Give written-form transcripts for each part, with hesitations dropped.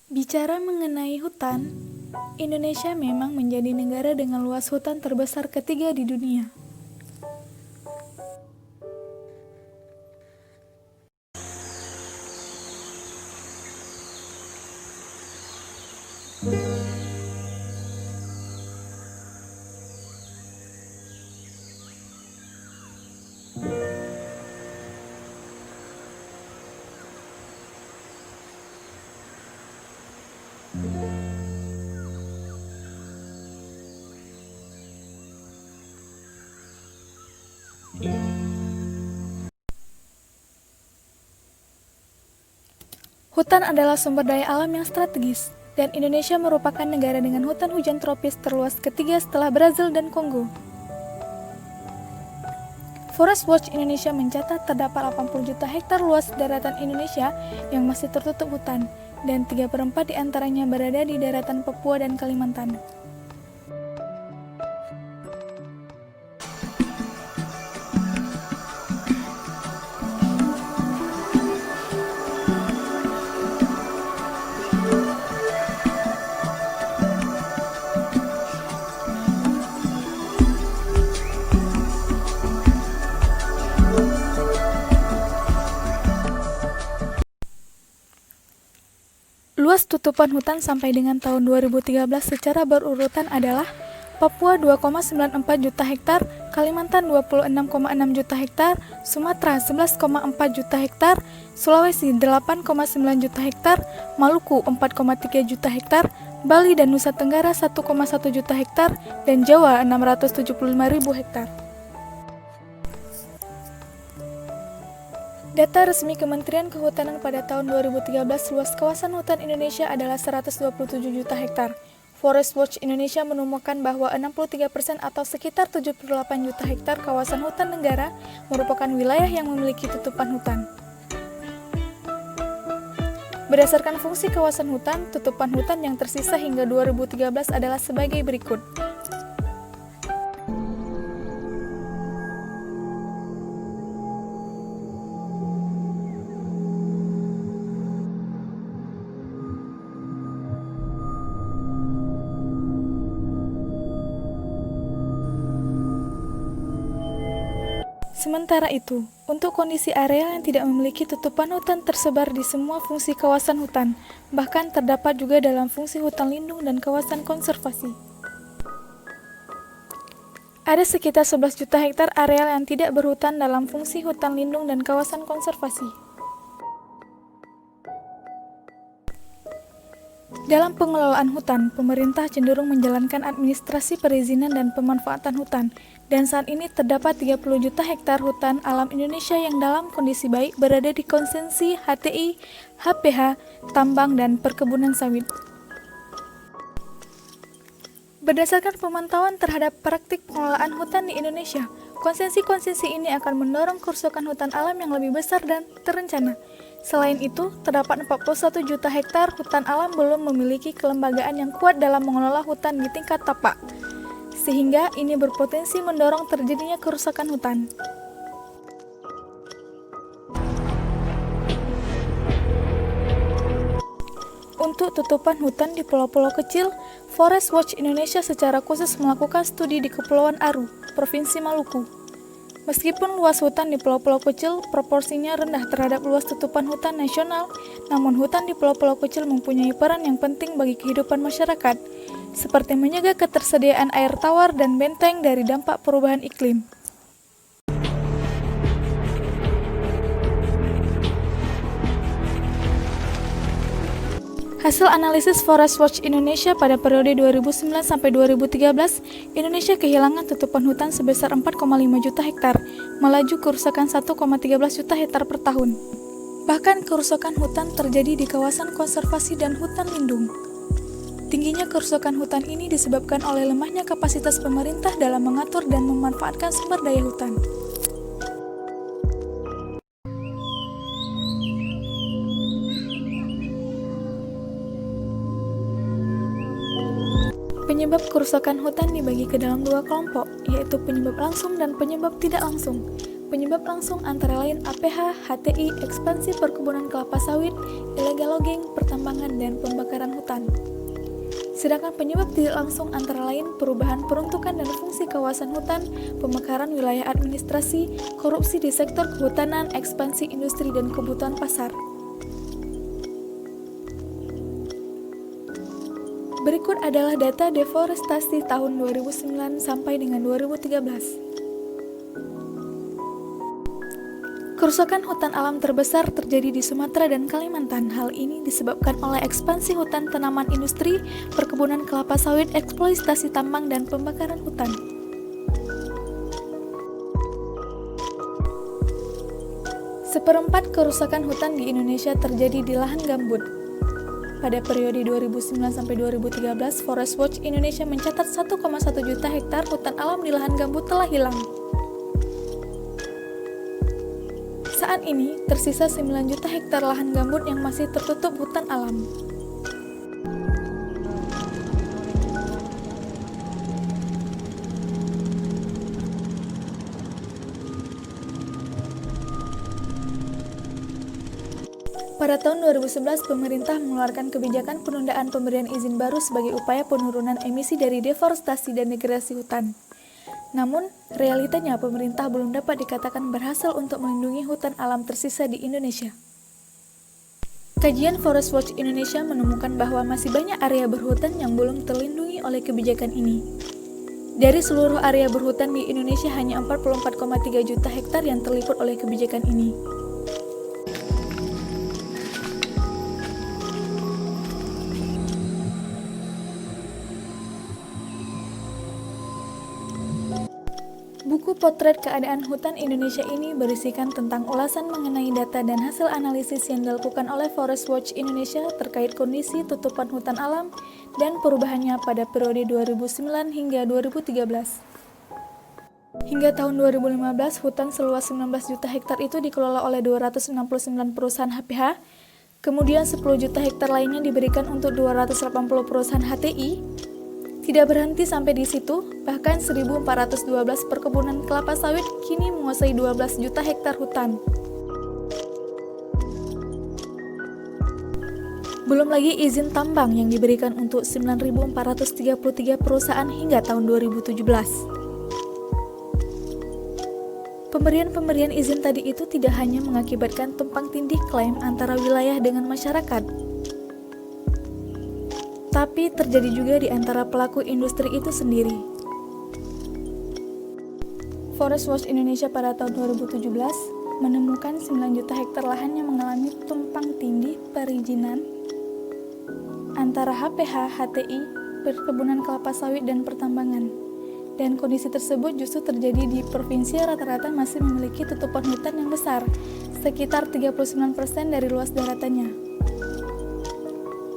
Bicara mengenai hutan, Indonesia memang menjadi negara dengan luas hutan terbesar ketiga di dunia. Hutan adalah sumber daya alam yang strategis, dan Indonesia merupakan negara dengan hutan hujan tropis terluas ketiga setelah Brazil dan Kongo. Forest Watch Indonesia mencatat terdapat 80 juta hektar luas daratan Indonesia yang masih tertutup hutan, dan 3/4 diantaranya berada di daratan Papua dan Kalimantan. Luas tutupan hutan sampai dengan tahun 2013 secara berurutan adalah Papua 2,94 juta hektar, Kalimantan 26,6 juta hektar, Sumatera 11,4 juta hektar, Sulawesi 8,9 juta hektar, Maluku 4,3 juta hektar, Bali dan Nusa Tenggara 1,1 juta hektar, dan Jawa 675.000 hektar. Data resmi Kementerian Kehutanan pada tahun 2013 luas kawasan hutan Indonesia adalah 127 juta hektar. Forest Watch Indonesia menemukan bahwa 63% atau sekitar 78 juta hektar kawasan hutan negara merupakan wilayah yang memiliki tutupan hutan. Berdasarkan fungsi kawasan hutan, tutupan hutan yang tersisa hingga 2013 adalah sebagai berikut. Sementara itu, untuk kondisi areal yang tidak memiliki tutupan hutan tersebar di semua fungsi kawasan hutan, bahkan terdapat juga dalam fungsi hutan lindung dan kawasan konservasi. Ada sekitar 11 juta hektar areal yang tidak berhutan dalam fungsi hutan lindung dan kawasan konservasi. Dalam pengelolaan hutan, pemerintah cenderung menjalankan administrasi perizinan dan pemanfaatan hutan, dan saat ini terdapat 30 juta hektar hutan alam Indonesia yang dalam kondisi baik berada di konsesi HTI, HPH, tambang, dan perkebunan sawit. Berdasarkan pemantauan terhadap praktik pengelolaan hutan di Indonesia, konsesi-konsesi ini akan mendorong kerusakan hutan alam yang lebih besar dan terencana. Selain itu, terdapat 41 juta hektar hutan alam belum memiliki kelembagaan yang kuat dalam mengelola hutan di tingkat tapak, sehingga ini berpotensi mendorong terjadinya kerusakan hutan. Untuk tutupan hutan di pulau-pulau kecil, Forest Watch Indonesia secara khusus melakukan studi di Kepulauan Aru, Provinsi Maluku. Meskipun luas hutan di pulau-pulau kecil proporsinya rendah terhadap luas tutupan hutan nasional, namun hutan di pulau-pulau kecil mempunyai peran yang penting bagi kehidupan masyarakat, seperti menjaga ketersediaan air tawar dan benteng dari dampak perubahan iklim. Hasil analisis Forest Watch Indonesia pada periode 2009 sampai 2013, Indonesia kehilangan tutupan hutan sebesar 4,5 juta hektar, melaju kerusakan 1,13 juta hektar per tahun. Bahkan kerusakan hutan terjadi di kawasan konservasi dan hutan lindung. Tingginya kerusakan hutan ini disebabkan oleh lemahnya kapasitas pemerintah dalam mengatur dan memanfaatkan sumber daya hutan. Penyebab kerusakan hutan dibagi ke dalam dua kelompok, yaitu penyebab langsung dan penyebab tidak langsung. Penyebab langsung antara lain APH, HTI, ekspansi perkebunan kelapa sawit, illegal logging, pertambangan, dan pembakaran hutan. Sedangkan penyebab tidak langsung antara lain perubahan peruntukan dan fungsi kawasan hutan, pemekaran wilayah administrasi, korupsi di sektor kehutanan, ekspansi industri, dan kebutuhan pasar. Berikut adalah data deforestasi tahun 2009 sampai dengan 2013. Kerusakan hutan alam terbesar terjadi di Sumatera dan Kalimantan. Hal ini disebabkan oleh ekspansi hutan tanaman industri, perkebunan kelapa sawit, eksploitasi tambang, dan pembakaran hutan. Seperempat kerusakan hutan di Indonesia terjadi di lahan gambut. Pada periode 2009 sampai 2013, Forest Watch Indonesia mencatat 1,1 juta hektar hutan alam di lahan gambut telah hilang. Saat ini, tersisa 9 juta hektar lahan gambut yang masih tertutup hutan alam. Pada tahun 2011, pemerintah mengeluarkan kebijakan penundaan pemberian izin baru sebagai upaya penurunan emisi dari deforestasi dan degradasi hutan. Namun, realitanya pemerintah belum dapat dikatakan berhasil untuk melindungi hutan alam tersisa di Indonesia. Kajian Forest Watch Indonesia menemukan bahwa masih banyak area berhutan yang belum terlindungi oleh kebijakan ini. Dari seluruh area berhutan di Indonesia, hanya 44,3 juta hektar yang terliput oleh kebijakan ini. Buku Potret Keadaan Hutan Indonesia ini berisikan tentang ulasan mengenai data dan hasil analisis yang dilakukan oleh Forest Watch Indonesia terkait kondisi tutupan hutan alam dan perubahannya pada periode 2009 hingga 2013. Hingga tahun 2015, hutan seluas 19 juta hektar itu dikelola oleh 269 perusahaan HPH, kemudian 10 juta hektar lainnya diberikan untuk 280 perusahaan HTI. Tidak berhenti sampai di situ, bahkan 1.412 perkebunan kelapa sawit kini menguasai 12 juta hektar hutan. Belum lagi izin tambang yang diberikan untuk 9.433 perusahaan hingga tahun 2017. Pemberian izin tadi itu tidak hanya mengakibatkan tumpang tindih klaim antara wilayah dengan masyarakat, tapi terjadi juga di antara pelaku industri itu sendiri. Forest Watch Indonesia pada tahun 2017 menemukan 9 juta hektar lahan yang mengalami tumpang tindih perizinan antara HPH, HTI, perkebunan kelapa sawit, dan pertambangan. Dan kondisi tersebut justru terjadi di provinsi yang rata-rata masih memiliki tutupan hutan yang besar, sekitar 39% dari luas daratannya.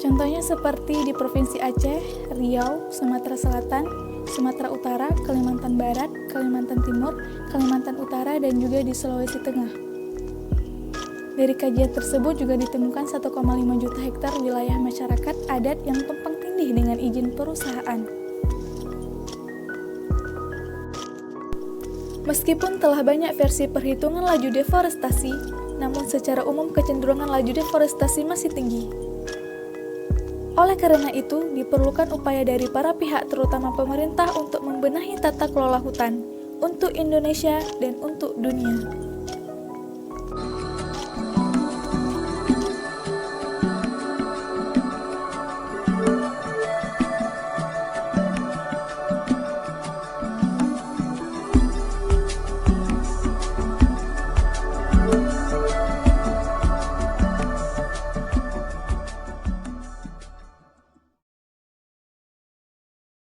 Contohnya seperti di Provinsi Aceh, Riau, Sumatera Selatan, Sumatera Utara, Kalimantan Barat, Kalimantan Timur, Kalimantan Utara, dan juga di Sulawesi Tengah. Dari kajian tersebut juga ditemukan 1,5 juta hektar wilayah masyarakat adat yang tumpang tindih dengan izin perusahaan. Meskipun telah banyak versi perhitungan laju deforestasi, namun secara umum kecenderungan laju deforestasi masih tinggi. Oleh karena itu, diperlukan upaya dari para pihak terutama pemerintah untuk membenahi tata kelola hutan untuk Indonesia dan untuk dunia.